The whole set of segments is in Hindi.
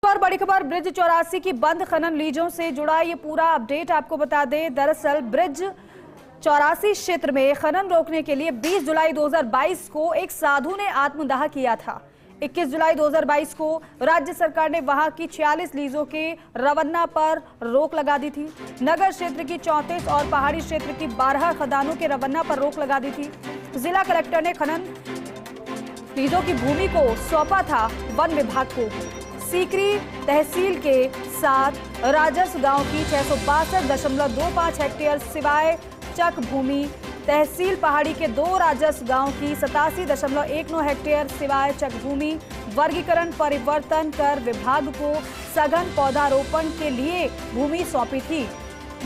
और बड़ी खबर ब्रिज 84 की बंद खनन लीजों से जुड़ा ये पूरा अपडेट आपको बता दें। दरअसल ब्रिज 84 क्षेत्र में खनन रोकने के लिए 20 जुलाई 2022 को एक साधु ने आत्मदाह किया था। 21 जुलाई 2022 को राज्य सरकार ने वहां की 46 लीजों के रवन्ना पर रोक लगा दी थी। नगर क्षेत्र की 34 और पहाड़ी क्षेत्र की 12 खदानों के रवन्ना पर रोक लगा दी थी। जिला कलेक्टर ने खनन लीजों की भूमि को सौंपा था वन विभाग को। सीकरी तहसील के साथ राजस गांव की 662.25 हेक्टेयर सिवाय चक भूमि, तहसील पहाड़ी के 2 राजस गांव की 87.19 हेक्टेयर सिवाय चक भूमि वर्गीकरण परिवर्तन कर विभाग को सघन पौधारोपण के लिए भूमि सौंपी थी।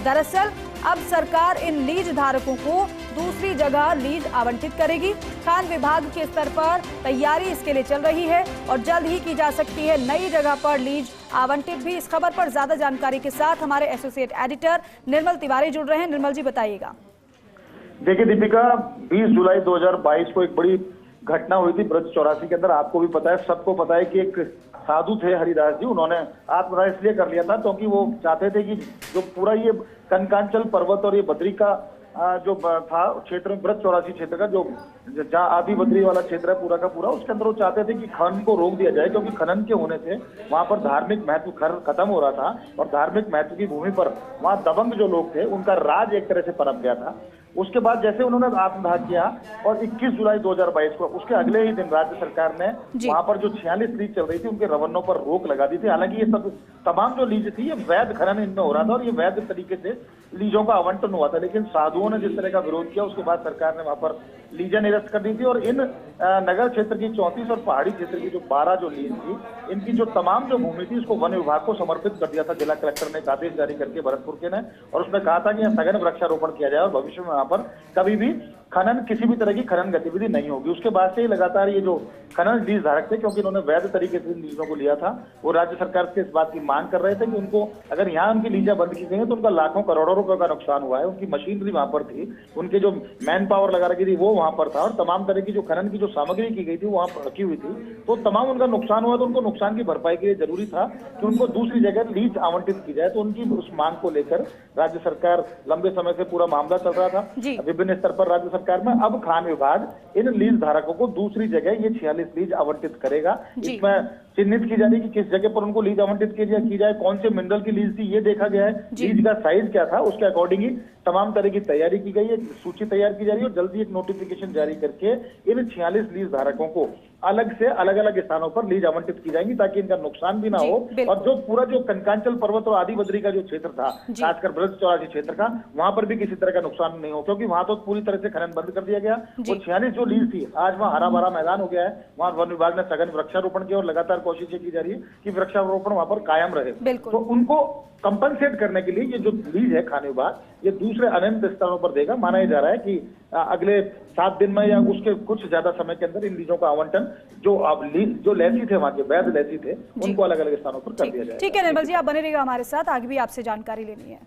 दरअसल अब सरकार इन लीज धारकों को दूसरी जगह लीज आवंटित करेगी। खान विभाग के स्तर पर तैयारी इसके लिए चल रही है और जल्द ही की जा सकती है नई जगह पर लीज आवंटित भी। इस खबर पर ज्यादा जानकारी के साथ हमारे एसोसिएट एडिटर निर्मल तिवारी जुड़ रहे हैं। निर्मल जी, बताइएगा। देखिए दीपिका, 20 जुलाई 2022 को एक बड़ी घटना हुई थी ब्रज 84 के अंदर। आपको भी पता है, सबको पता है कि एक साधु थे हरिदास जी, उन्होंने आत्मदाह इसलिए कर लिया था क्योंकि वो चाहते थे कि जो पूरा ये कनकांचल पर्वत और ये बद्री का जो था क्षेत्र में, ब्रज 84 क्षेत्र का जो जहाँ आदि बद्री वाला क्षेत्र है पूरा का पूरा, उसके अंदर वो चाहते थे कि खनन को रोक दिया जाए क्योंकि खनन के होने से वहां पर धार्मिक महत्व खत्म हो रहा था और धार्मिक महत्व की भूमि पर वहां दबंग जो लोग थे उनका राज एक तरह से पनप गया था। उसके बाद जैसे उन्होंने आत्मदाह किया और 21 जुलाई 2022 को उसके अगले ही दिन राज्य सरकार ने वहां पर जो 46 लीज चल रही थी उनके रवन्नों पर रोक लगा दी थी। हालांकि ये सब तमाम जो लीज थी ये वैध खनन इनमें हो रहा था और ये वैध तरीके से लीजों का आवंटन हुआ था, लेकिन साधुओं ने जिस तरह का विरोध किया उसके बाद सरकार ने वहां पर लीजें निरस्त कर दी थी और इन नगर क्षेत्र की 34 और पहाड़ी क्षेत्र की जो 12 जो लीज थी, इनकी जो तमाम जो भूमि थी इसको वन विभाग को समर्पित कर दिया था। जिला कलेक्टर ने एक आदेश जारी करके भरतपुर के ने, और उसमें कहा था कि यहाँ सघन वृक्षारोपण किया जाए और भविष्य में वहां पर कभी भी खनन, किसी भी तरह की खनन गतिविधि नहीं होगी। उसके बाद से ही लगातार ये जो खनन लीज धारक थे, क्योंकि इन्होंने वैध तरीके से लीजों को लिया था, वो राज्य सरकार से इस बात की मांग कर रहे थे कि उनको अगर यहाँ उनकी लीजें बंद की गई तो उनका लाखों करोड़ों रुपए का नुकसान हुआ है। उनकी मशीनरी वहां पर थी, उनके जो मैन पावर लगा रखी थी वो वहां पर था और तमाम तरह की जो खनन की जो सामग्री की गई थी वहां पर रखी हुई थी, तो तमाम उनका नुकसान हुआ। तो उनको नुकसान की भरपाई के लिए जरूरी था कि उनको दूसरी जगह लीज आवंटित की जाए। तो उनकी उस मांग को लेकर राज्य सरकार लंबे समय से पूरा मामला चल रहा था विभिन्न स्तर पर राज्य सरकार में। अब खान विभाग इन लीज धारकों को दूसरी जगह ये 46 लीज आवंटित करेगा। इसमें चिन्हित की जा रही है कि किस जगह पर उनको लीज आवंटित की जाए, कौन से मिनरल की लीज थी ये देखा गया है, लीज का साइज क्या था, उसके अकॉर्डिंग ही तमाम तरह की तैयारी की गई है। सूची तैयार की जा रही है और जल्दी एक नोटिफिकेशन जारी करके इन 46 लीज धारकों को अलग से अलग अलग स्थानों पर लीज आवंटित की जाएंगी ताकि इनका नुकसान भी ना हो। और जो पूरा जो कनकांचल पर्वत और आदि बद्री का जो क्षेत्र था, खासकर ब्रज 84 क्षेत्र का, वहां पर भी किसी तरह का नुकसान नहीं हो, क्योंकि वहां तो पूरी तरह से खनन बंद कर दिया गया। वो 46 जो लीज थी आज वहां हरा भरा मैदान हो गया है। वहां वन विभाग ने सघन वृक्षारोपण किया और लगातार कोशिशें की जा रही है कि वृक्षारोपण वहां पर कायम रहे। तो उनको कंपनसेट करने के लिए ये जो लीज है खान विभाग ये दूसरे अनंत स्थानों पर देगा। माना जा रहा है कि अगले 7 दिन में या उसके कुछ ज्यादा समय के अंदर इन लीजों का आवंटन जो अब जो लैसी थे, वहां के वैध लैसी थे, उनको अलग अलग स्थानों पर कर दिया जाएगा। ठीक है निर्मल जी, आप बने रहिएगा हमारे साथ, आगे भी आपसे जानकारी लेनी है।